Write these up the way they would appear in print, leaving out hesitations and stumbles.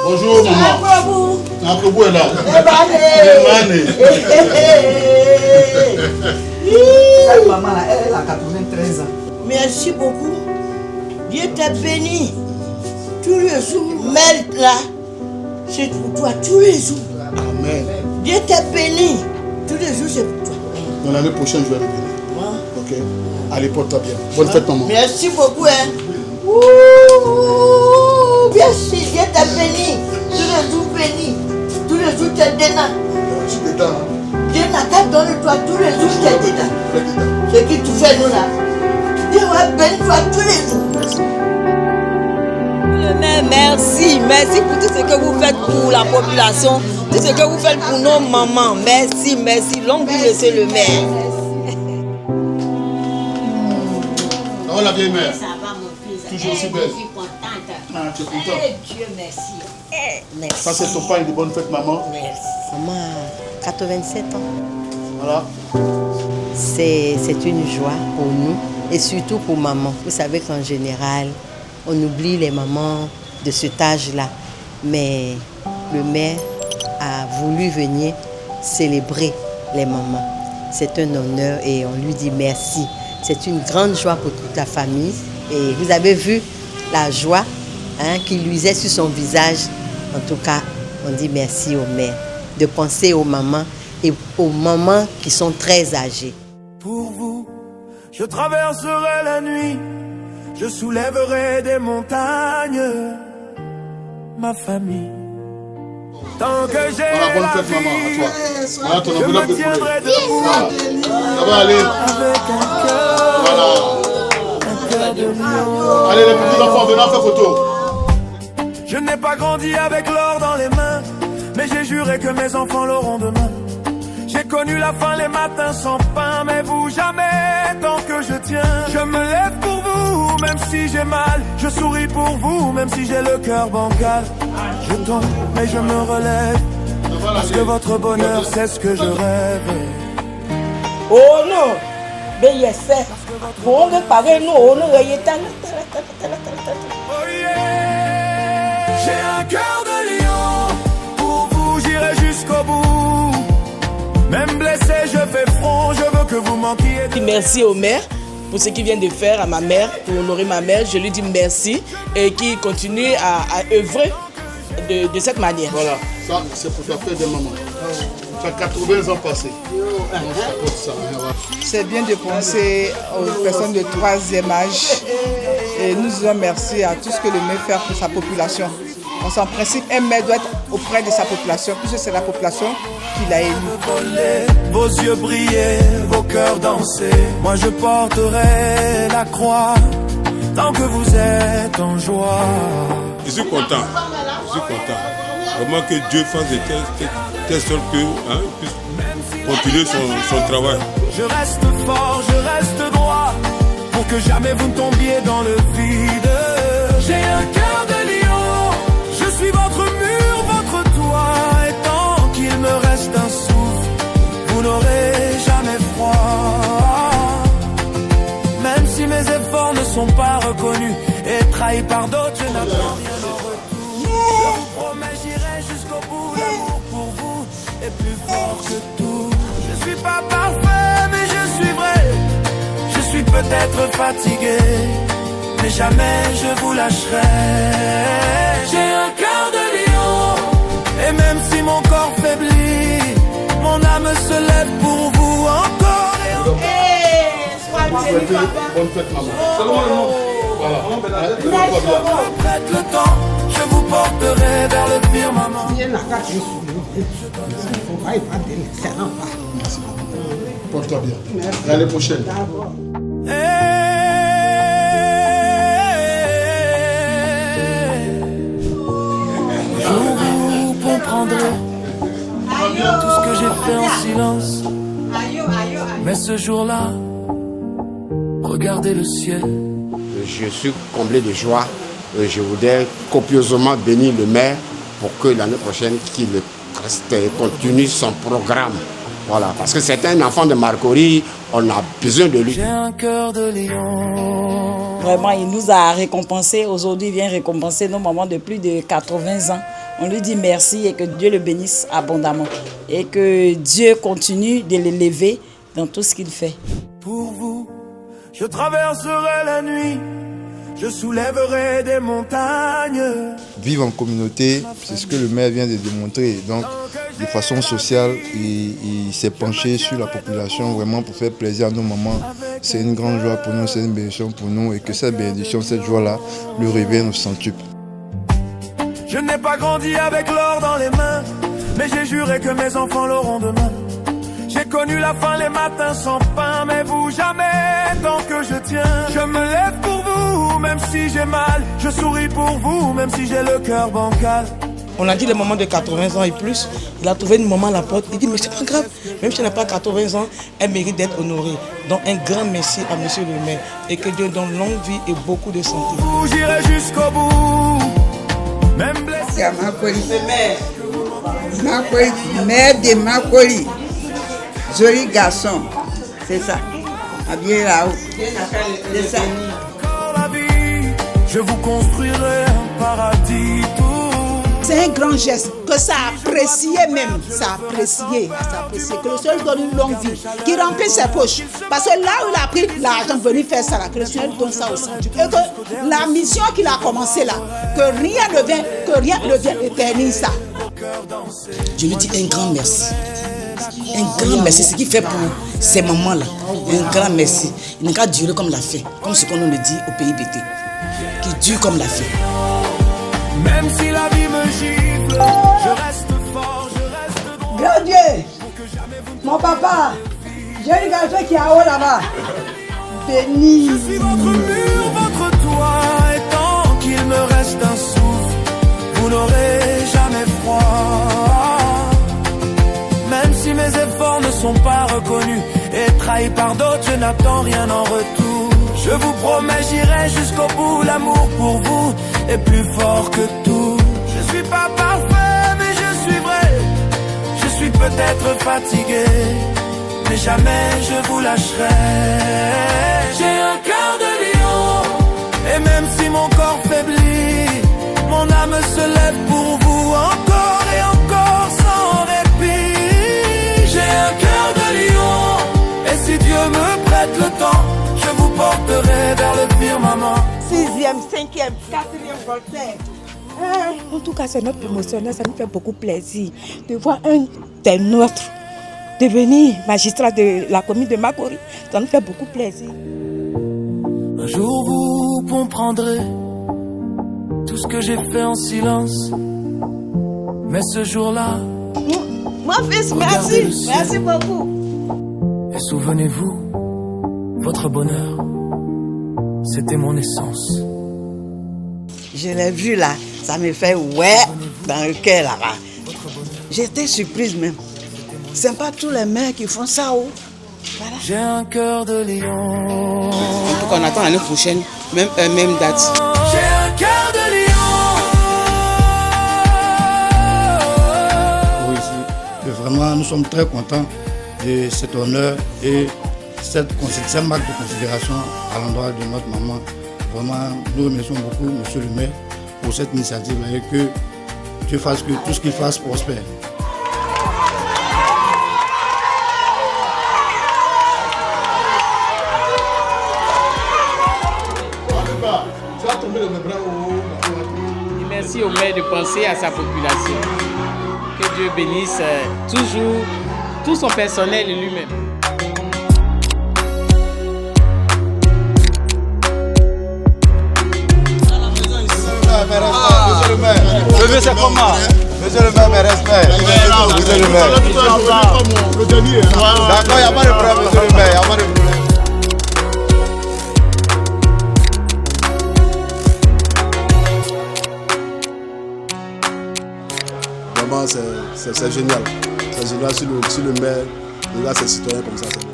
Bonjour maman. Nakobu est là. Cette maman là, elle a 93 ans. Merci beaucoup. Dieu t'a béni. Tous les jours, mais là, c'est pour toi, tous les jours. Amen. Dieu t'a béni. Tous les jours, c'est pour toi. Dans l'année prochaine, je vais revenir. Ouais. Ok. Allez, porte-toi bien. Bonne fête, maman. Merci beaucoup. Hein. Ouh, merci, Dieu t'a béni. Tous les jours béni. Tous les jours, tu es dedans. Je suis dedans. Dieu n'a qu'à donner toi tous les jours, tu es dedans. Ce qui tu fais, nous là. Dieu va bénir toi tous les jours. Merci. Le maire, merci. Merci pour tout ce que vous faites pour la population. Tout ce que vous faites pour nos mamans. Merci, merci. Longue vie, monsieur le maire. Ça va la vieille mère? Ça va mon fils. Toujours aussi belle. Je suis contente. Ah, tu es content? Dieu merci. Merci. Ça, c'est ton pain de bonne fête, maman. Merci. Maman a 87 ans. Voilà. C'est une joie pour nous et surtout pour maman. Vous savez qu'en général, on oublie les mamans de cet âge-là. Mais le maire a voulu venir célébrer les mamans. C'est un honneur et on lui dit merci. C'est une grande joie pour toute la famille. Et vous avez vu la joie qui luisait sur son visage. En tout cas, on dit merci au maire de penser aux mamans et aux mamans qui sont très âgées. Pour vous, je traverserai la nuit, je soulèverai des montagnes, ma famille. Tant que j'ai Voilà, bonne la fête, maman, à vie, toi. Voilà ton je enveloppe me de tiendrai poulet. debout. Voilà. Ça va aller. Avec un cœur de lion. Allez, les petits enfants, venez faire photo. Je n'ai pas grandi avec l'or dans les mains, mais j'ai juré que mes enfants l'auront demain. J'ai connu la faim les matins sans pain, mais vous jamais tant que je tiens. Je me lève pour vous, même si j'ai mal. Je souris pour vous, même si j'ai le cœur bancal. Je tombe, mais je me relève, parce que votre bonheur, c'est ce que je rêve. Oh non, mais il fait. Bon, on parler nous, on Oh yeah. J'ai un cœur de lion, pour vous j'irai jusqu'au bout. Même blessé, je fais front, je veux que vous manquiez. Merci au maire pour ce qu'il vient de faire à ma mère, pour honorer ma mère. Je lui dis merci et qu'il continue à œuvrer de cette manière. Voilà, ça c'est pour ta fête de maman. Tu as 80 ans passés. C'est bien de penser aux personnes de troisième âge. Et nous disons merci à tout ce que le maire fait pour sa population. En principe, un maire doit être auprès de sa population, puisque c'est la population qui l'a élu. Vos yeux brillaient, vos cœurs dansaient. Moi je porterai la croix tant que vous êtes en joie. Je suis content. Je suis content. Vraiment que Dieu fasse de telle sorte qu'il puisse continuer son travail. Je reste fort, je reste droit, pour que jamais vous ne tombiez dans le vide. J'ai un cœur de lion, je suis votre mur, votre toit. Et tant qu'il me reste un souffle, vous n'aurez jamais froid. Même si mes efforts ne sont pas reconnus et trahis par d'autres, je n'attends rien en retour. Je vous promets, j'irai jusqu'au bout. L'amour pour vous est plus fort que tout. Je suis pas parfait, mais je suis vrai. Je suis peut-être fatigué, mais jamais je vous lâcherai. J'ai un cœur de lion, et même si mon corps faiblit, mon âme se lève pour vous encore et encore. Bonne fête, maman. Voilà. Prête le temps, je vous porterai vers le firmament. Merci beaucoup. Porte-toi bien. À l'année prochaine. Je vous comprendrai tout ce que j'ai fait en silence. Mais ce jour-là, regardez le ciel. Je suis comblé de joie. Je voudrais copieusement bénir le maire pour que l'année prochaine, qu'il continue son programme. Voilà, parce que c'est un enfant de Marcory, on a besoin de lui. J'ai un cœur de lion. Vraiment, il nous a récompensé. Aujourd'hui, il vient récompenser nos mamans de plus de 80 ans On lui dit merci et que Dieu le bénisse abondamment. Et que Dieu continue de l'élever dans tout ce qu'il fait. Pour vous, je traverserai la nuit, je soulèverai des montagnes. Vivre en communauté, c'est ce que le maire vient de démontrer. Donc, de façon sociale, il s'est penché sur la population vraiment pour faire plaisir à nos mamans. C'est une grande joie pour nous, c'est une bénédiction pour nous et que cette bénédiction, cette joie-là, lui revienne au centuple. Je n'ai pas grandi avec l'or dans les mains, mais j'ai juré que mes enfants l'auront demain. J'ai connu la faim les matins sans pain, mais vous jamais tant que je tiens. Je me lève pour vous, même si j'ai mal. Je souris pour vous, même si j'ai le cœur bancal. On a dit les mamans de 80 ans et plus, il a trouvé une maman à la porte, il dit mais c'est pas grave, même si elle n'a pas 80 ans, elle mérite d'être honorée. Donc un grand merci à monsieur le maire et que Dieu donne longue vie et beaucoup de santé. J'irai jusqu'au bout, même blessé. Maire de Makoli, joli garçon, c'est ça, habillé là-haut, c'est ça. Je vous construirai un paradis. C'est un grand geste, que ça a apprécié même, ça a apprécié, que le Seigneur donne une longue vie, qu'il remplisse ses poches. Parce que là où il a pris l'argent pour venir faire ça, que le Seigneur donne ça au Saint-Dieu. Et que la mission qu'il a commencée là, que rien ne vient éterniser ça. Je lui dis un grand merci. Un grand merci, ce qu'il fait pour ces mamans-là. Un grand merci. Il n'a qu'à durer comme l'a fait, comme ce qu'on nous dit au pays BT. Qui dure comme l'a fait. Même si la vie me gifle, je reste fort, je reste droit. Grand Dieu, mon papa, j'ai un garçon qui est en haut là-bas. Béni. Je suis votre mur, votre toit, et tant qu'il me reste un souffle, vous n'aurez jamais froid. Même si mes efforts ne sont pas reconnus et trahis par d'autres, je n'attends rien en retour. Je vous promets, j'irai jusqu'au bout, l'amour pour vous est plus fort que tout. Je suis pas parfait, mais je suis vrai. Je suis peut-être fatigué, mais jamais je vous lâcherai. J'ai un cœur de lion, et même si mon corps faiblit, mon âme se lève pour vous encore et encore sans répit. J'ai un cœur de lion, et si Dieu me prête le temps, je vous porterai vers le firmament. 6e, 5e, 4e Voltaire. En tout cas, c'est notre émotionnel, ça nous fait beaucoup plaisir de voir un des nôtres devenir magistrat de la commune de Makori. Ça nous fait beaucoup plaisir. Un jour vous comprendrez tout ce que j'ai fait en silence. Mais ce jour-là, mon fils, merci beaucoup. Et souvenez-vous, votre bonheur, c'était mon essence. Je l'ai vu là, ça me fait ouais dans le cœur là-bas. J'étais surprise même. C'est pas tous les mères qui font ça. Oh. Voilà. J'ai un cœur de lion. En tout cas, on attend l'année prochaine, même date. J'ai un cœur de lion. Oui, vraiment, nous sommes très contents de cet honneur et cette marque de considération à l'endroit de notre maman. Vraiment, nous remercions beaucoup monsieur le maire pour cette initiative et que Dieu fasse que tout ce qu'il fasse prospère. Merci au maire de penser à sa population. Que Dieu bénisse toujours tout son personnel et lui-même. Monsieur le maire, monsieur c'est comment? Monsieur le maire, mes respects. Monsieur le maire. D'accord, il n'y a pas de problème, monsieur le maire, il n'y a pas de problème. Vraiment, c'est génial. C'est génial si le maire regarde ses citoyens comme ça, c'est bon.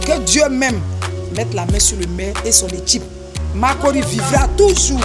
Que Dieu même mette la main sur le maire et son équipe. Makori vivra toujours.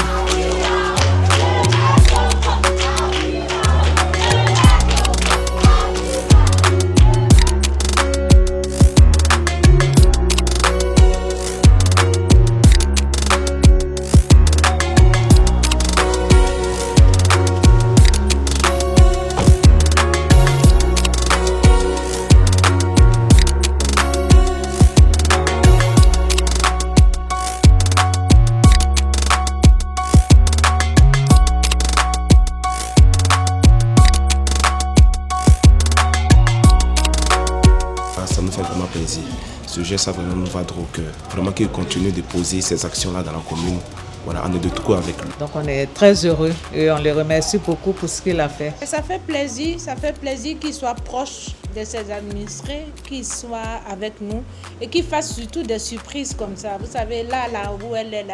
ça nous fait vraiment plaisir. Ce geste, ça vraiment nous va droit au cœur. Vraiment qu'il continue de poser ces actions-là dans la commune. Voilà, on est de tout coup avec lui. Donc on est très heureux et on le remercie beaucoup pour ce qu'il a fait. Ça fait plaisir qu'il soit proche de ses administrés, qu'il soit avec nous et qu'il fasse surtout des surprises comme ça. Vous savez, là où elle est,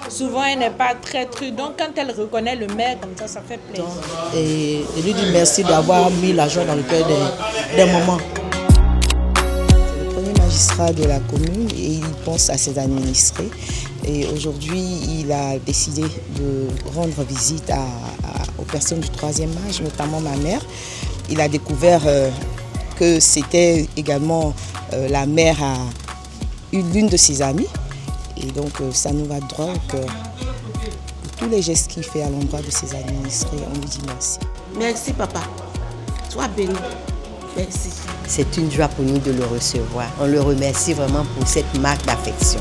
souvent elle n'est pas très trude. Donc quand elle reconnaît le maire comme ça fait plaisir. Et lui dit merci d'avoir mis la joie dans le cœur des mamans. C'est le premier magistrat de la commune et il pense à ses administrés. Et aujourd'hui, il a décidé de rendre visite aux personnes du 3e âge, notamment ma mère. Il a découvert que c'était également la mère à l'une de ses amies. Et donc, ça nous va droit au cœur. Pour tous les gestes qu'il fait à l'endroit de ses administrés, on lui dit merci. Merci, papa. Sois béni. Merci. C'est une joie pour nous de le recevoir. On le remercie vraiment pour cette marque d'affection.